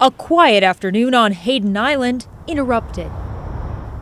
A quiet afternoon on Hayden Island interrupted.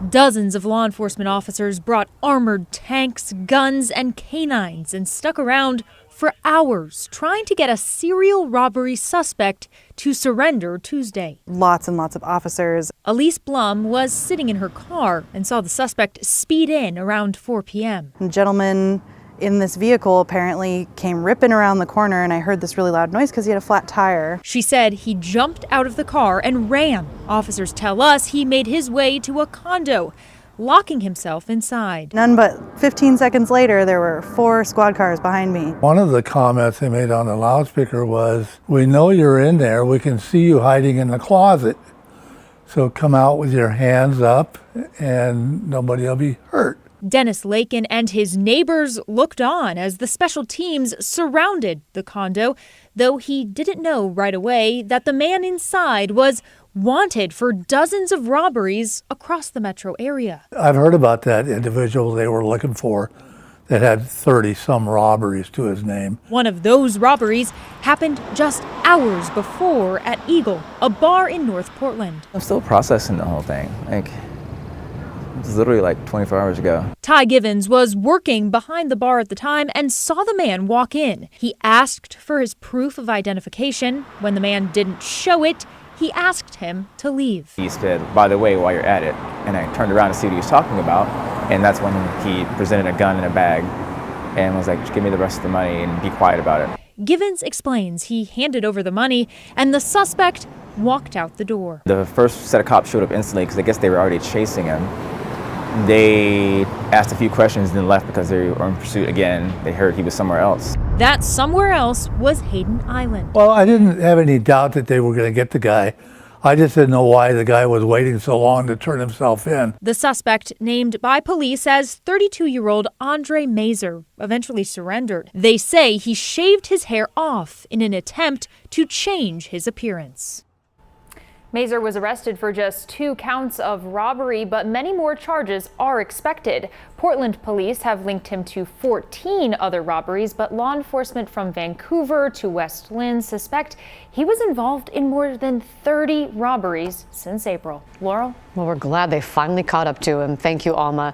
Dozens of law enforcement officers brought armored tanks, guns, and canines and stuck around for hours trying to get a serial robbery suspect to surrender Tuesday. Lots and lots of officers. Elise Blum was sitting in her car and saw the suspect speed in around 4 p.m. A gentleman in this vehicle apparently came ripping around the corner, and I heard this really loud noise because he had a flat tire. She said he jumped out of the car and ran. Officers tell us he made his way to a condo, locking himself inside. None but 15 seconds later, there were 4 squad cars behind me. One of the comments they made on the loudspeaker was, "We know you're in there. We can see you hiding in the closet. So come out with your hands up and nobody will be hurt." Dennis Lakin and his neighbors looked on as the special teams surrounded the condo, though he didn't know right away that the man inside was wanted for dozens of robberies across the metro area. I've heard about that individual they were looking for that had 30-some robberies to his name. One of those robberies happened just hours before at Eagle, a bar in North Portland. I'm still processing the whole thing. It was literally like 24 hours ago. Ty Givens was working behind the bar at the time and saw the man walk in. He asked for his proof of identification. When the man didn't show it, he asked him to leave. He said, "By the way, while you're at it," and I turned around to see what he was talking about, and that's when he presented a gun in a bag and was like, "Just give me the rest of the money and be quiet about it." Givens explains he handed over the money and the suspect walked out the door. The first set of cops showed up instantly because I guess they were already chasing him. They asked a few questions and then left because they were in pursuit again. They heard he was somewhere else. That somewhere else was Hayden Island. Well, I didn't have any doubt that they were going to get the guy. I just didn't know why the guy was waiting so long to turn himself in. The suspect, named by police as 32-year-old Andre Mazer, eventually surrendered. They say he shaved his hair off in an attempt to change his appearance. Mazer was arrested for just 2 counts of robbery, but many more charges are expected. Portland police have linked him to 14 other robberies, but law enforcement from Vancouver to West Lynn suspect he was involved in more than 30 robberies since April. Laurel? Well, we're glad they finally caught up to him. Thank you, Alma.